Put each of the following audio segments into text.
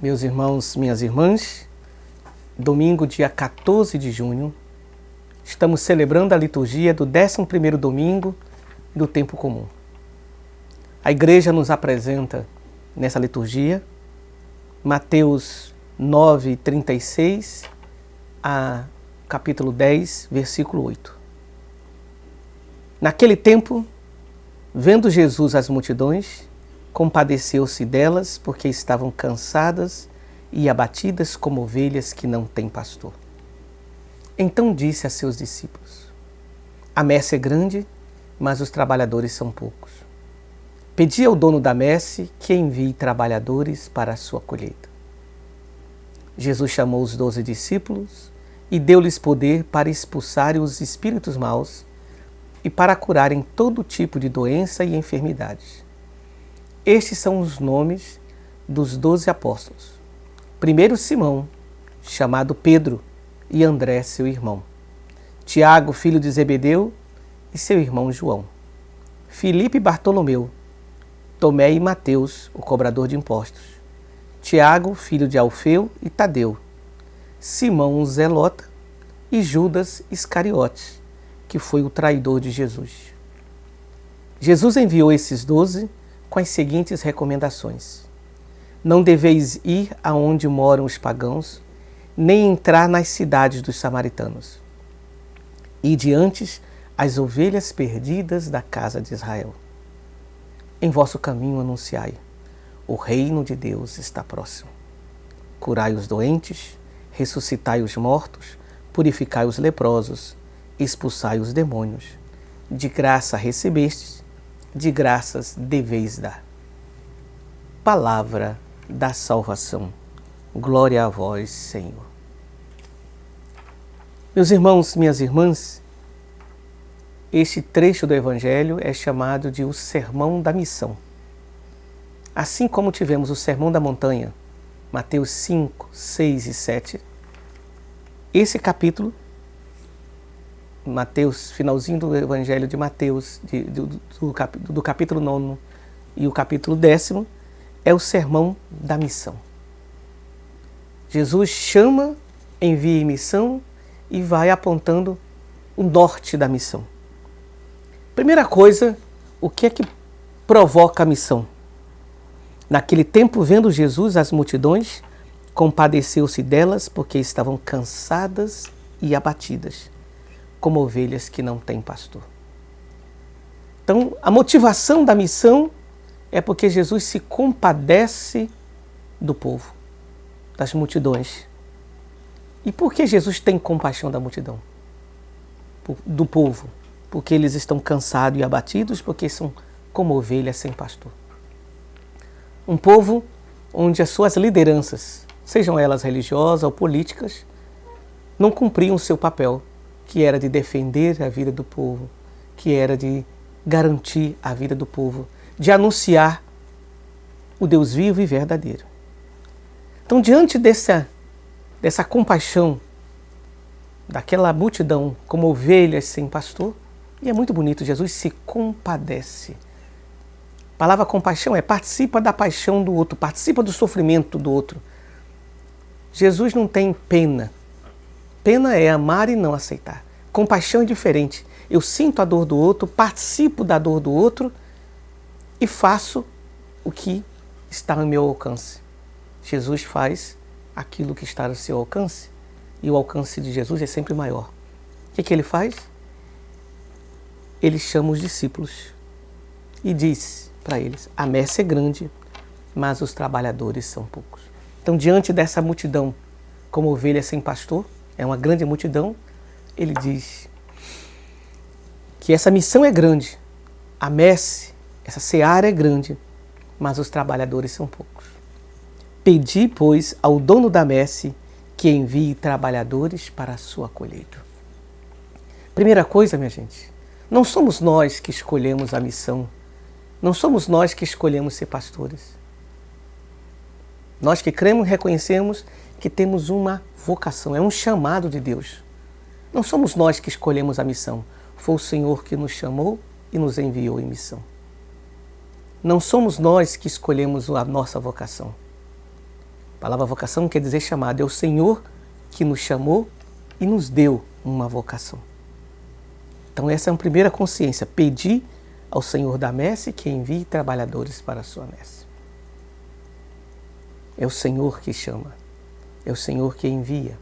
Meus irmãos, minhas irmãs, domingo, dia 14 de junho, estamos celebrando a liturgia do 11º domingo do tempo comum. A igreja nos apresenta nessa liturgia Mateus 9, 36 a capítulo 10, versículo 8. Naquele tempo, vendo Jesus as multidões, compadeceu-se delas, porque estavam cansadas e abatidas como ovelhas que não têm pastor. Então disse a seus discípulos: A messe é grande, mas os trabalhadores são poucos. Pedi ao dono da messe que envie trabalhadores para a sua colheita. Jesus chamou os 12 discípulos e deu-lhes poder para expulsarem os espíritos maus e para curarem todo tipo de doença e enfermidades. Estes são os nomes dos 12 apóstolos. Primeiro Simão, chamado Pedro, e André, seu irmão. Tiago, filho de Zebedeu, e seu irmão João. Filipe e Bartolomeu. Tomé e Mateus, o cobrador de impostos. Tiago, filho de Alfeu, e Tadeu. Simão, o Zelota, e Judas Iscariotes, que foi o traidor de Jesus. Jesus enviou esses 12 com as seguintes recomendações: Não deveis ir aonde moram os pagãos, nem entrar nas cidades dos samaritanos. Ide antes as ovelhas perdidas da casa de Israel. Em vosso caminho anunciai: o reino de Deus está próximo. Curai os doentes, ressuscitai os mortos, purificai os leprosos, expulsai os demônios. De graça recebestes, de graças deveis dar. Palavra da salvação. Glória a vós, Senhor. Meus irmãos, minhas irmãs, este trecho do Evangelho é chamado de o Sermão da Missão. Assim como tivemos o Sermão da Montanha, Mateus 5, 6 e 7, esse capítulo, Mateus, finalzinho do Evangelho de Mateus, do capítulo 9 e o capítulo 10, é o Sermão da Missão. Jesus chama, envia em missão e vai apontando o norte da missão. Primeira coisa, o que é que provoca a missão? Naquele tempo, vendo Jesus as multidões, compadeceu-se delas porque estavam cansadas e abatidas, como ovelhas que não têm pastor. Então, a motivação da missão é porque Jesus se compadece do povo, das multidões. E por que Jesus tem compaixão da multidão? Do povo? Porque eles estão cansados e abatidos, porque são como ovelhas sem pastor. Um povo onde as suas lideranças, sejam elas religiosas ou políticas, não cumpriam o seu papel, que era de defender a vida do povo, que era de garantir a vida do povo, de anunciar o Deus vivo e verdadeiro. Então, diante dessa compaixão daquela multidão como ovelhas sem pastor, e é muito bonito, Jesus se compadece. A palavra compaixão é participa da paixão do outro, participa do sofrimento do outro. Jesus não tem pena. Pena é amar e não aceitar. Compaixão é diferente. Eu sinto a dor do outro, participo da dor do outro e faço o que está no meu alcance. Jesus faz aquilo que está no seu alcance e o alcance de Jesus é sempre maior. O que ele faz? Ele chama os discípulos e diz para eles: a messe é grande, mas os trabalhadores são poucos. Então, diante dessa multidão, como ovelha sem pastor, é uma grande multidão, ele diz que essa missão é grande, a messe, essa seara é grande, mas os trabalhadores são poucos. Pedi, pois, ao dono da messe que envie trabalhadores para a sua colheita. Primeira coisa, minha gente, não somos nós que escolhemos a missão, não somos nós que escolhemos ser pastores. Nós que cremos, reconhecemos que temos uma vocação, é um chamado de Deus. Não somos nós que escolhemos a missão, foi o Senhor que nos chamou e nos enviou em missão. Não somos nós que escolhemos a nossa vocação. A palavra vocação quer dizer chamado. É o Senhor que nos chamou e nos deu uma vocação. Então essa é a primeira consciência. Pedir ao Senhor da messe que envie trabalhadores para a sua messe. É o Senhor que chama. É o Senhor que envia.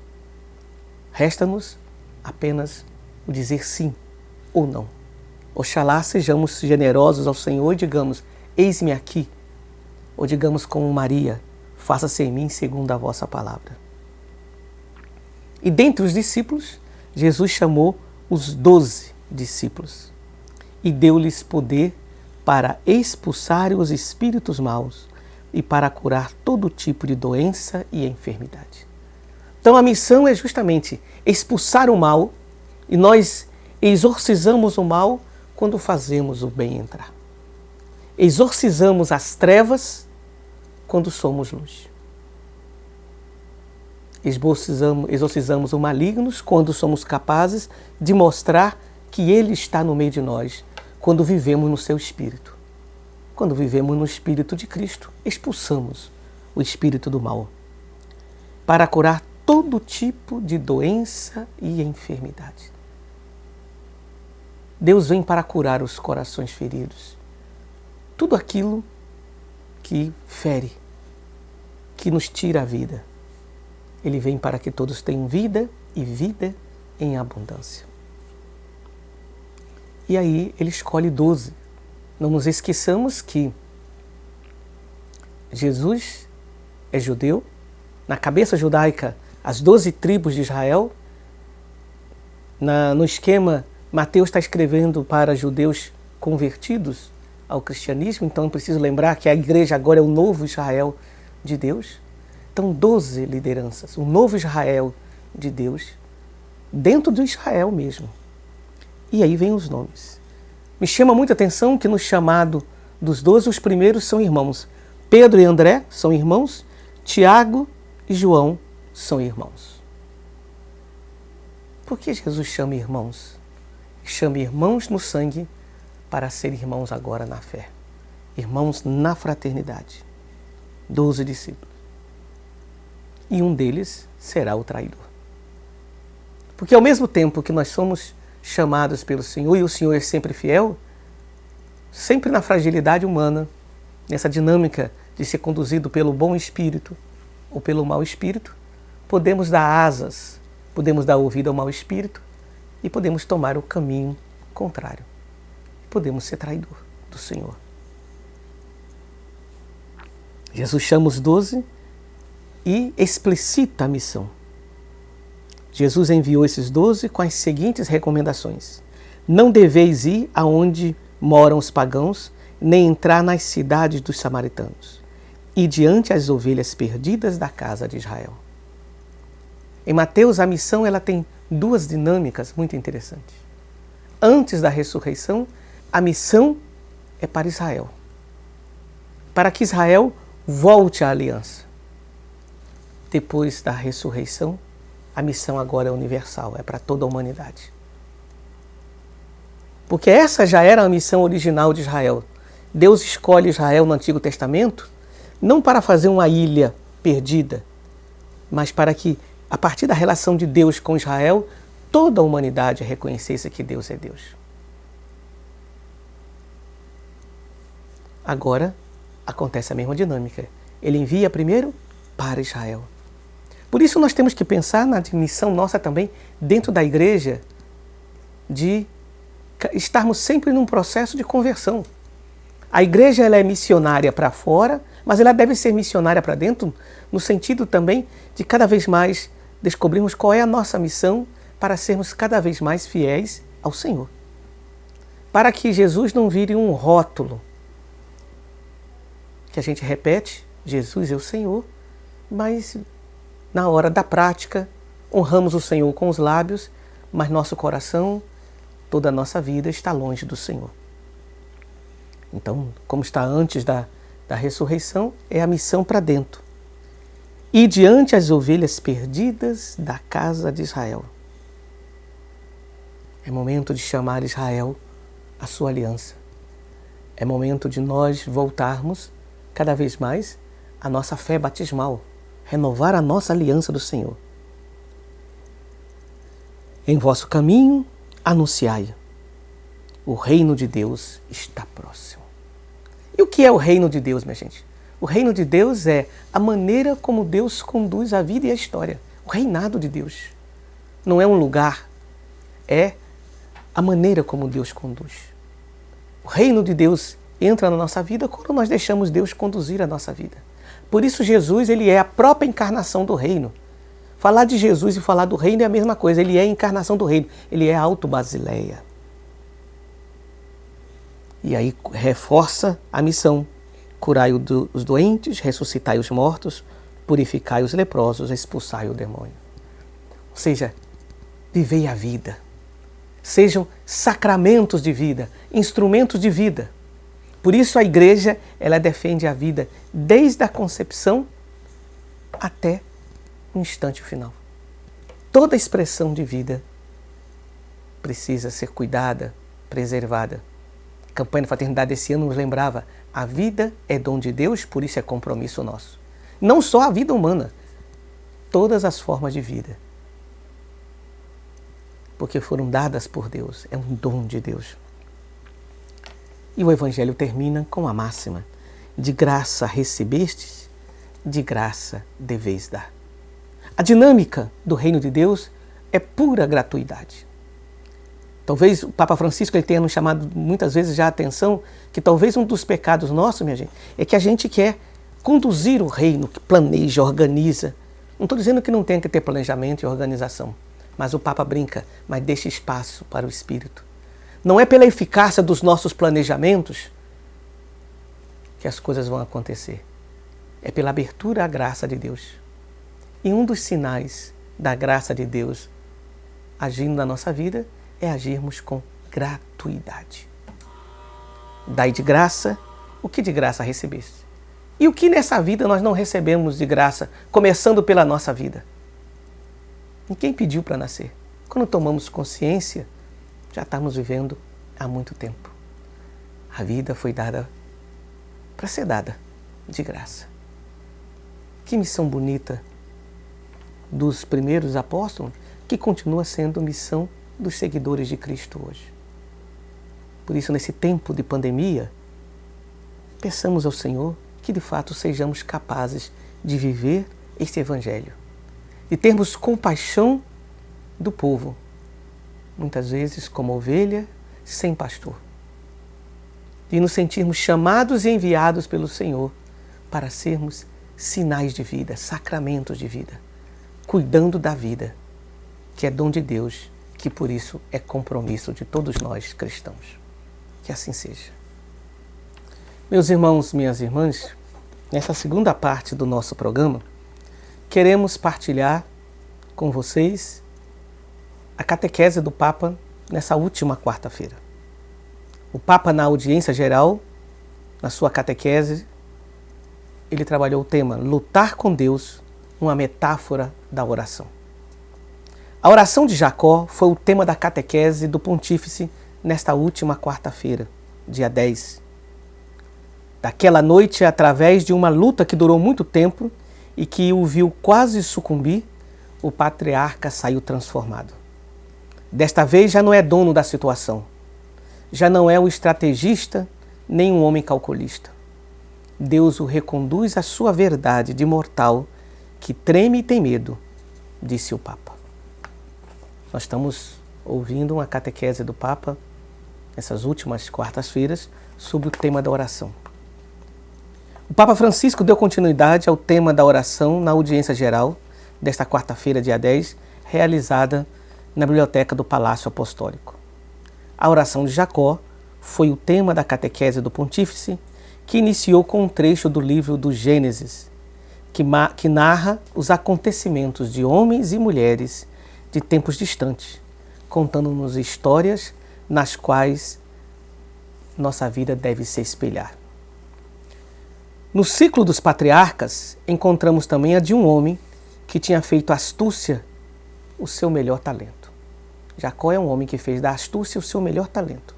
Resta-nos apenas o dizer sim ou não. Oxalá sejamos generosos ao Senhor e digamos, eis-me aqui. Ou digamos como Maria, faça-se em mim segundo a vossa palavra. E dentre os discípulos, Jesus chamou os 12 discípulos e deu-lhes poder para expulsar os espíritos maus e para curar todo tipo de doença e enfermidade. Então a missão é justamente expulsar o mal e nós exorcizamos o mal quando fazemos o bem entrar. Exorcizamos as trevas quando somos luz. Exorcizamos o maligno quando somos capazes de mostrar que ele está no meio de nós, quando vivemos no seu espírito. Quando vivemos no espírito de Cristo, expulsamos o espírito do mal para curar todo tipo de doença e enfermidade. Deus vem para curar os corações feridos. Tudo aquilo que fere, que nos tira a vida. Ele vem para que todos tenham vida e vida em abundância. E aí ele escolhe 12. Não nos esqueçamos que Jesus é judeu. Na cabeça judaica, as 12 tribos de Israel. No esquema, Mateus está escrevendo para judeus convertidos ao cristianismo. Então é preciso lembrar que a igreja agora é o novo Israel de Deus. Então 12 lideranças, o novo Israel de Deus, dentro do Israel mesmo. E aí vem os nomes. Me chama muita atenção que no chamado dos 12, os primeiros são irmãos. Pedro e André são irmãos, Tiago e João são irmãos. Por que Jesus chama irmãos? Chama irmãos no sangue para ser irmãos agora na fé. Irmãos na fraternidade. 12 discípulos. E um deles será o traidor. Porque ao mesmo tempo que nós somos chamados pelo Senhor, e o Senhor é sempre fiel, sempre na fragilidade humana, nessa dinâmica de ser conduzido pelo bom espírito ou pelo mau espírito, podemos dar asas, podemos dar ouvido ao mau espírito e podemos tomar o caminho contrário. Podemos ser traidor do Senhor. Jesus chama os 12 e explicita a missão. Jesus enviou esses 12 com as seguintes recomendações. Não deveis ir aonde moram os pagãos, nem entrar nas cidades dos samaritanos, e diante as ovelhas perdidas da casa de Israel. Em Mateus, a missão ela tem duas dinâmicas muito interessantes. Antes da ressurreição, a missão é para Israel. Para que Israel volte à aliança. Depois da ressurreição, a missão agora é universal, é para toda a humanidade. Porque essa já era a missão original de Israel. Deus escolhe Israel no Antigo Testamento não para fazer uma ilha perdida, mas para que, a partir da relação de Deus com Israel, toda a humanidade reconhecesse que Deus é Deus. Agora acontece a mesma dinâmica. Ele envia primeiro para Israel. Por isso nós temos que pensar na missão nossa também dentro da igreja de estarmos sempre num processo de conversão. A igreja ela é missionária para fora, mas ela deve ser missionária para dentro, no sentido também de cada vez mais descobrirmos qual é a nossa missão para sermos cada vez mais fiéis ao Senhor. Para que Jesus não vire um rótulo que a gente repete, Jesus é o Senhor, mas na hora da prática honramos o Senhor com os lábios, mas nosso coração, toda a nossa vida está longe do Senhor. Então, como está antes da ressurreição, é a missão para dentro. E diante as ovelhas perdidas da casa de Israel. É momento de chamar Israel à sua aliança. É momento de nós voltarmos cada vez mais à nossa fé batismal, renovar a nossa aliança do Senhor. Em vosso caminho, anunciai. O reino de Deus está próximo. E o que é o reino de Deus, minha gente? O reino de Deus é a maneira como Deus conduz a vida e a história. O reinado de Deus. Não é um lugar, é a maneira como Deus conduz. O reino de Deus entra na nossa vida quando nós deixamos Deus conduzir a nossa vida. Por isso Jesus, ele é a própria encarnação do reino. Falar de Jesus e falar do reino é a mesma coisa. Ele é a encarnação do reino. Ele é a auto-Basileia. E aí reforça a missão. Curai os doentes, ressuscitai os mortos, purificai os leprosos, expulsai o demônio. Ou seja, vivei a vida. Sejam sacramentos de vida, instrumentos de vida. Por isso a igreja, ela defende a vida desde a concepção até o instante final. Toda expressão de vida precisa ser cuidada, preservada. A campanha da fraternidade desse ano nos lembrava: a vida é dom de Deus, por isso é compromisso nosso. Não só a vida humana, todas as formas de vida. Porque foram dadas por Deus, é um dom de Deus. E o Evangelho termina com a máxima: de graça recebestes, de graça deveis dar. A dinâmica do reino de Deus é pura gratuidade. Talvez o Papa Francisco ele tenha nos chamado muitas vezes já a atenção que talvez um dos pecados nossos, minha gente, é que a gente quer conduzir o reino, que planeja, organiza. Não estou dizendo que não tem que ter planejamento e organização, mas o Papa brinca, mas deixa espaço para o Espírito. Não é pela eficácia dos nossos planejamentos que as coisas vão acontecer. É pela abertura à graça de Deus. E um dos sinais da graça de Deus agindo na nossa vida é agirmos com gratuidade. Dai de graça o que de graça recebeste. E o que nessa vida nós não recebemos de graça, começando pela nossa vida? Ninguém pediu para nascer. Quando tomamos consciência, já estamos vivendo há muito tempo. A vida foi dada para ser dada de graça. Que missão bonita dos primeiros apóstolos, que continua sendo missão dos seguidores de Cristo hoje. Por isso, nesse tempo de pandemia, peçamos ao Senhor que de fato sejamos capazes de viver este Evangelho, de termos compaixão do povo, muitas vezes como ovelha sem pastor, de nos sentirmos chamados e enviados pelo Senhor para sermos sinais de vida, sacramentos de vida, cuidando da vida, que é dom de Deus, que por isso é compromisso de todos nós cristãos. Que assim seja. Meus irmãos, minhas irmãs, nessa segunda parte do nosso programa, queremos partilhar com vocês a catequese do Papa nessa última quarta-feira. O Papa, na audiência geral, na sua catequese, ele trabalhou o tema Lutar com Deus, uma metáfora da oração. A oração de Jacó foi o tema da catequese do Pontífice nesta última quarta-feira, dia 10. Daquela noite, através de uma luta que durou muito tempo e que o viu quase sucumbir, o patriarca saiu transformado. Desta vez já não é dono da situação, já não é o estrategista nem um homem calculista. Deus o reconduz à sua verdade de mortal que treme e tem medo, disse o Papa. Nós estamos ouvindo uma catequese do Papa nessas últimas quartas-feiras sobre o tema da oração. O Papa Francisco deu continuidade ao tema da oração na audiência geral desta quarta-feira, dia 10, realizada na biblioteca do Palácio Apostólico. A oração de Jacó foi o tema da catequese do Pontífice, que iniciou com um trecho do livro do Gênesis, que narra os acontecimentos de homens e mulheres de tempos distantes, contando-nos histórias nas quais nossa vida deve se espelhar. No ciclo dos patriarcas, encontramos também a de um homem que tinha feito astúcia o seu melhor talento. Jacó é um homem que fez da astúcia o seu melhor talento.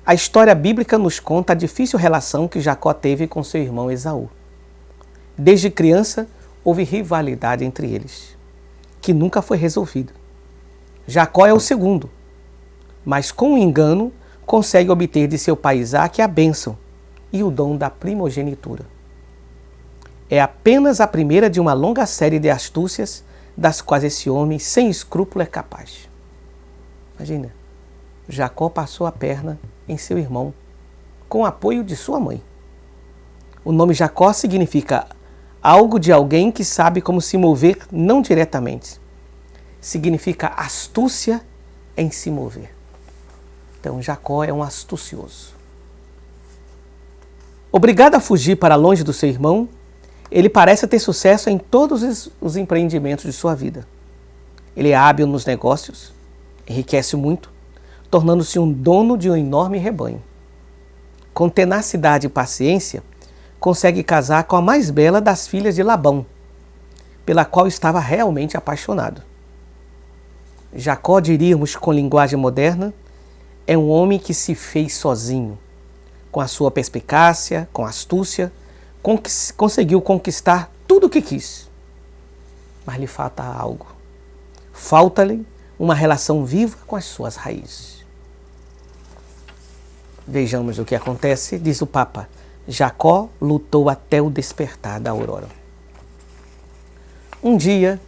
A história bíblica nos conta a difícil relação que Jacó teve com seu irmão Esaú. Desde criança, houve rivalidade entre eles, que nunca foi resolvida. Jacó é o segundo, mas com o engano consegue obter de seu pai Isaque a bênção e o dom da primogenitura. É apenas a primeira de uma longa série de astúcias das quais esse homem sem escrúpulo é capaz. Imagina, Jacó passou a perna em seu irmão com o apoio de sua mãe. O nome Jacó significa algo de alguém que sabe como se mover não diretamente. Significa astúcia em se mover. Então Jacó é um astucioso. Obrigado a fugir para longe do seu irmão, ele parece ter sucesso em todos os empreendimentos de sua vida. Ele é hábil nos negócios, enriquece muito, tornando-se um dono de um enorme rebanho. Com tenacidade e paciência, consegue casar com a mais bela das filhas de Labão, pela qual estava realmente apaixonado. Jacó, diríamos com linguagem moderna, é um homem que se fez sozinho. Com a sua perspicácia, com astúcia, conseguiu conquistar tudo o que quis. Mas lhe falta algo. Falta-lhe uma relação viva com as suas raízes. Vejamos o que acontece, diz o Papa. Jacó lutou até o despertar da aurora. Um dia,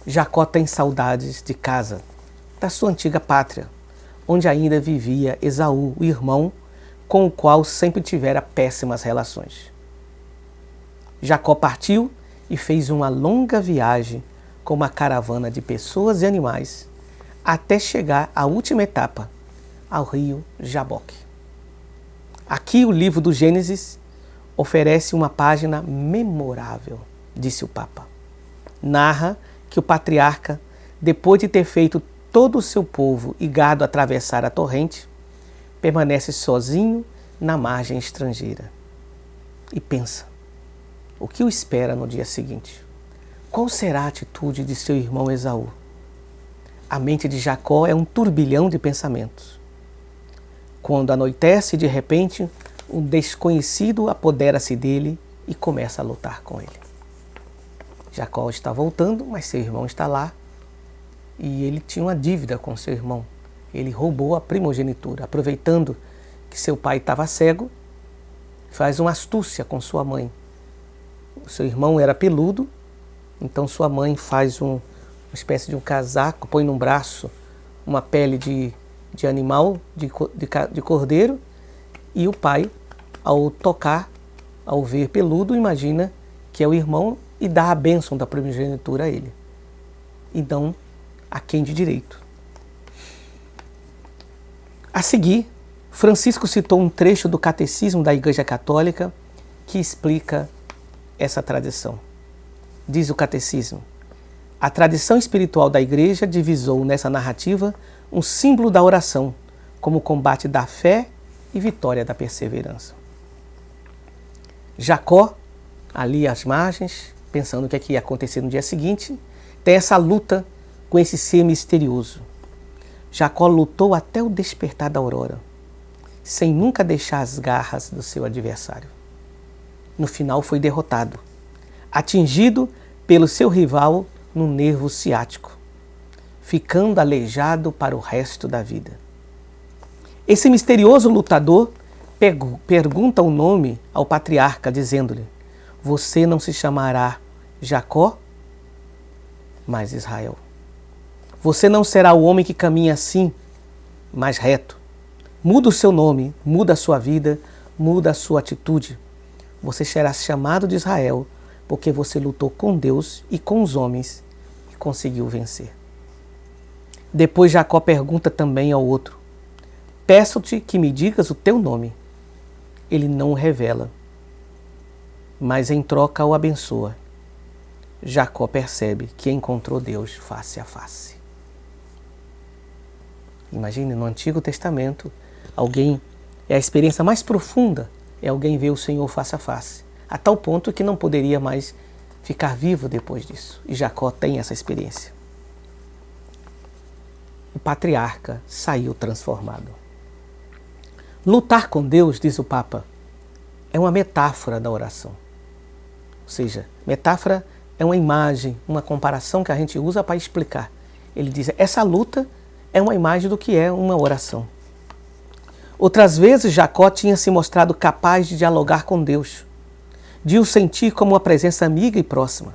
Jacó tem saudades de casa, da sua antiga pátria, onde ainda vivia Esaú, o irmão com o qual sempre tivera péssimas relações. Jacó partiu e fez uma longa viagem com uma caravana de pessoas e animais até chegar à última etapa, ao rio Jaboque. Aqui o livro do Gênesis oferece uma página memorável, disse o Papa. Narra que o patriarca, depois de ter feito todo o seu povo e gado atravessar a torrente, permanece sozinho na margem estrangeira. E pensa, o que o espera no dia seguinte? Qual será a atitude de seu irmão Esaú? A mente de Jacó é um turbilhão de pensamentos. Quando anoitece, de repente, um desconhecido apodera-se dele e começa a lutar com ele. Jacó está voltando, mas seu irmão está lá e ele tinha uma dívida com seu irmão. Ele roubou a primogenitura, aproveitando que seu pai estava cego, faz uma astúcia com sua mãe. O seu irmão era peludo, então sua mãe faz uma espécie de um casaco, põe num braço uma pele de animal, de cordeiro, e o pai, ao tocar, ao ver peludo, imagina que é o irmão e dá a bênção da primogenitura a ele. Então, a quem de direito. A seguir, Francisco citou um trecho do Catecismo da Igreja Católica que explica essa tradição. Diz o Catecismo: a tradição espiritual da Igreja divisou nessa narrativa um símbolo da oração, como combate da fé e vitória da perseverança. Jacó, ali às margens, pensando o que ia acontecer no dia seguinte, tem essa luta com esse ser misterioso. Jacó lutou até o despertar da aurora, sem nunca deixar as garras do seu adversário. No final foi derrotado, atingido pelo seu rival no nervo ciático, ficando aleijado para o resto da vida. Esse misterioso lutador pergunta o nome ao patriarca, dizendo-lhe: você não se chamará Jacó, mas Israel. Você não será o homem que caminha assim, mas reto. Muda o seu nome, muda a sua vida, muda a sua atitude. Você será chamado de Israel, porque você lutou com Deus e com os homens e conseguiu vencer. Depois Jacó pergunta também ao outro: peço-te que me digas o teu nome. Ele não o revela, mas em troca o abençoa. Jacó percebe que encontrou Deus face a face. Imagine, no Antigo Testamento, é a experiência mais profunda, é alguém ver o Senhor face a face, a tal ponto que não poderia mais ficar vivo depois disso. E Jacó tem essa experiência. O patriarca saiu transformado. Lutar com Deus, diz o Papa, é uma metáfora da oração. Ou seja, metáfora é uma imagem, uma comparação que a gente usa para explicar. Ele diz, essa luta é uma imagem do que é uma oração. Outras vezes, Jacó tinha se mostrado capaz de dialogar com Deus, de o sentir como uma presença amiga e próxima.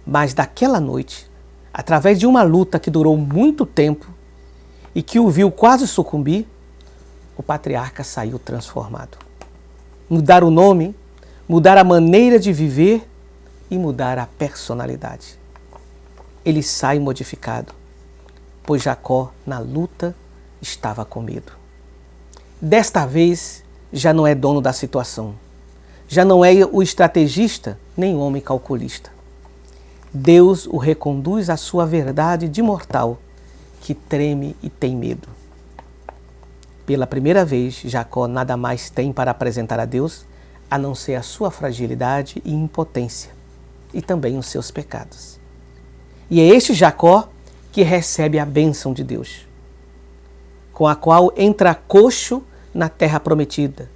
Mas daquela noite, através de uma luta que durou muito tempo e que o viu quase sucumbir, o patriarca saiu transformado. Mudar o nome, mudar a maneira de viver e mudar a personalidade. Ele sai modificado, pois Jacó, na luta, estava com medo. Desta vez, já não é dono da situação. Já não é o estrategista, nem o homem calculista. Deus o reconduz à sua verdade de mortal, que treme e tem medo. Pela primeira vez, Jacó nada mais tem para apresentar a Deus, a não ser a sua fragilidade e impotência, e também os seus pecados. E é este Jacó que recebe a bênção de Deus, com a qual entra coxo na terra prometida,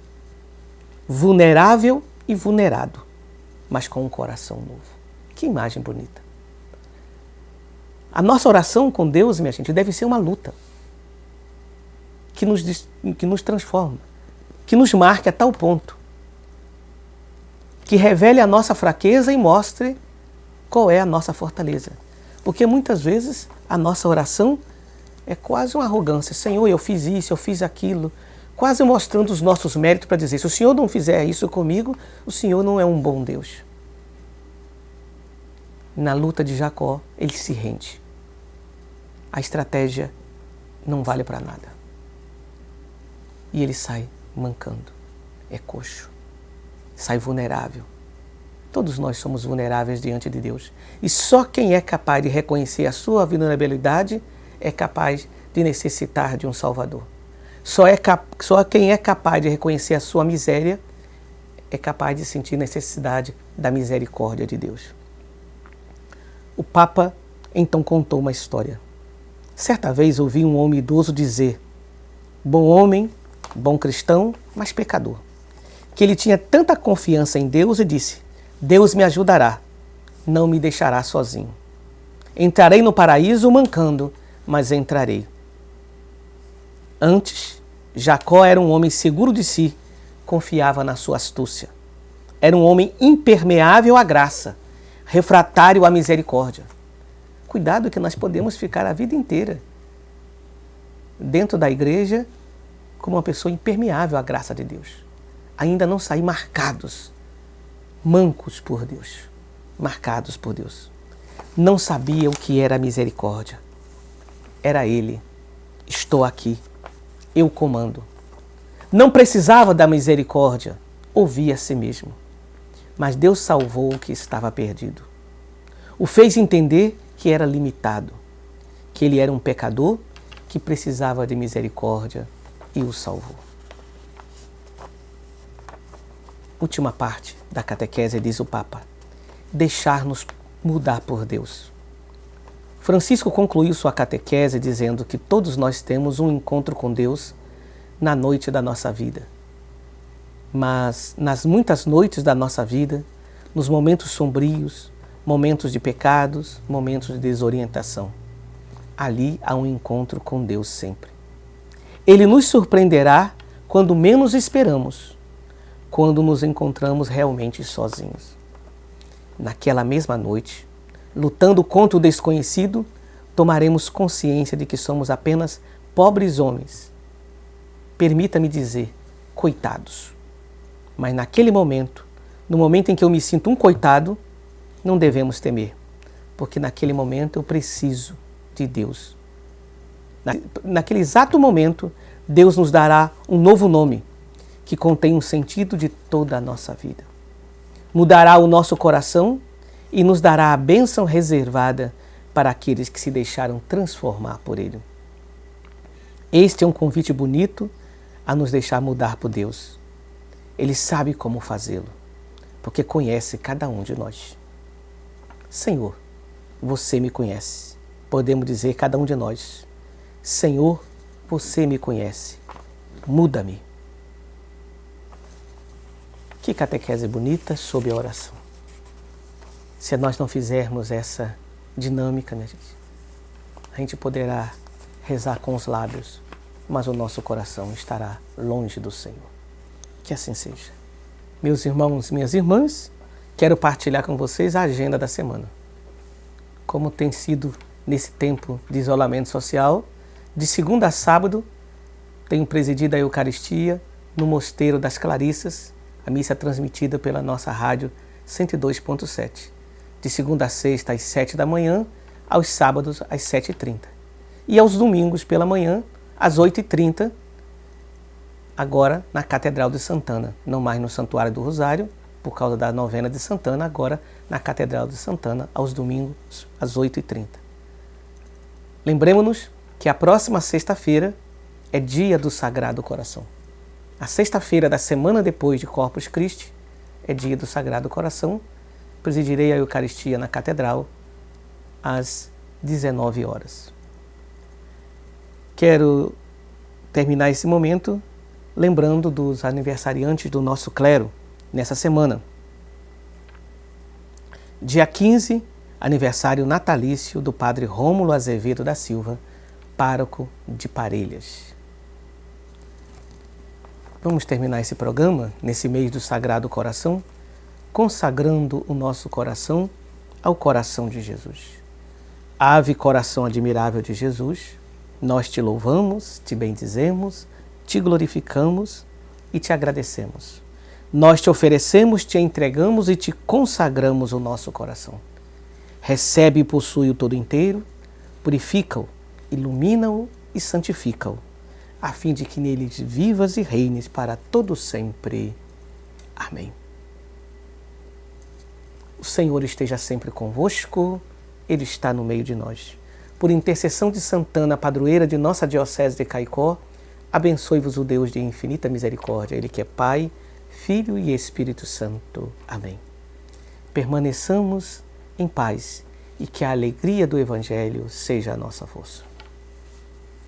vulnerável e vulnerado, mas com um coração novo. Que imagem bonita. A nossa oração com Deus, minha gente, deve ser uma luta que nos transforma, que nos marque a tal ponto, que revele a nossa fraqueza e mostre qual é a nossa fortaleza. Porque muitas vezes a nossa oração é quase uma arrogância. Senhor, eu fiz isso, eu fiz aquilo, quase mostrando os nossos méritos para dizer, se o Senhor não fizer isso comigo, o Senhor não é um bom Deus. Na luta de Jacó, ele se rende. A estratégia não vale para nada. E ele sai mancando, é coxo, sai vulnerável. Todos nós somos vulneráveis diante de Deus. E só quem é capaz de reconhecer a sua vulnerabilidade é capaz de necessitar de um Salvador. Só quem é capaz de reconhecer a sua miséria é capaz de sentir necessidade da misericórdia de Deus. O Papa então contou uma história. Certa vez ouvi um homem idoso dizer, bom homem, bom cristão, mas pecador, que ele tinha tanta confiança em Deus e disse, Deus me ajudará, não me deixará sozinho. Entrarei no paraíso mancando, mas entrarei. Antes, Jacó era um homem seguro de si, confiava na sua astúcia. Era um homem impermeável à graça, refratário à misericórdia. Cuidado que nós podemos ficar a vida inteira dentro da igreja como uma pessoa impermeável à graça de Deus. Ainda não sair marcados, mancos por Deus, marcados por Deus. Não sabia o que era a misericórdia. Era Ele. Estou aqui. Eu comando. Não precisava da misericórdia. Ouvia a si mesmo. Mas Deus salvou o que estava perdido. O fez entender que era limitado, que ele era um pecador que precisava de misericórdia e o salvou. Última parte da catequese, diz o Papa, deixar-nos mudar por Deus. Francisco concluiu sua catequese dizendo que todos nós temos um encontro com Deus na noite da nossa vida. Mas nas muitas noites da nossa vida, nos momentos sombrios, momentos de pecados, momentos de desorientação, ali há um encontro com Deus sempre. Ele nos surpreenderá quando menos esperamos, quando nos encontramos realmente sozinhos. Naquela mesma noite, lutando contra o desconhecido, tomaremos consciência de que somos apenas pobres homens. Permita-me dizer, coitados. Mas naquele momento, no momento em que eu me sinto um coitado, não devemos temer, porque naquele momento eu preciso de Deus. Naquele exato momento, Deus nos dará um novo nome, que contém um sentido de toda a nossa vida. Mudará o nosso coração e nos dará a bênção reservada para aqueles que se deixaram transformar por Ele. Este é um convite bonito a nos deixar mudar por Deus. Ele sabe como fazê-lo, porque conhece cada um de nós. Senhor, você me conhece. Podemos dizer cada um de nós. Senhor, você me conhece. Muda-me. Que catequese bonita sobre a oração. Se nós não fizermos essa dinâmica, minha gente, a gente poderá rezar com os lábios, mas o nosso coração estará longe do Senhor. Que assim seja. Meus irmãos, minhas irmãs, quero partilhar com vocês a agenda da semana. Como tem sido nesse tempo de isolamento social, de segunda a sábado, tenho presidido a Eucaristia no Mosteiro das Clarissas, a missa transmitida pela nossa rádio 102.7, de segunda a sexta às 7 da manhã, aos sábados às 7h30. E aos domingos pela manhã, às 8h30, agora na Catedral de Santana, não mais no Santuário do Rosário, por causa da novena de Santana, agora na Catedral de Santana, aos domingos, às 8h30. Lembremos-nos que a próxima sexta-feira é dia do Sagrado Coração. A sexta-feira da semana depois de Corpus Christi é dia do Sagrado Coração. Presidirei a Eucaristia na Catedral às 19 horas. Quero terminar esse momento lembrando dos aniversariantes do nosso clero nessa semana. Dia 15, aniversário natalício do Padre Rômulo Azevedo da Silva, pároco de Parelhas. Vamos terminar esse programa, nesse mês do Sagrado Coração, consagrando o nosso coração ao coração de Jesus. Ave, coração admirável de Jesus, nós te louvamos, te bendizemos, te glorificamos e te agradecemos. Nós te oferecemos, te entregamos e te consagramos o nosso coração. Recebe e possui-o todo inteiro, purifica-o, ilumina-o e santifica-o, a fim de que nele vivas e reines para todo sempre. Amém. O Senhor esteja sempre convosco, Ele está no meio de nós. Por intercessão de Santana, padroeira de nossa Diocese de Caicó, abençoe-vos o Deus de infinita misericórdia, Ele que é Pai, Filho e Espírito Santo. Amém. Permaneçamos em paz e que a alegria do Evangelho seja a nossa força.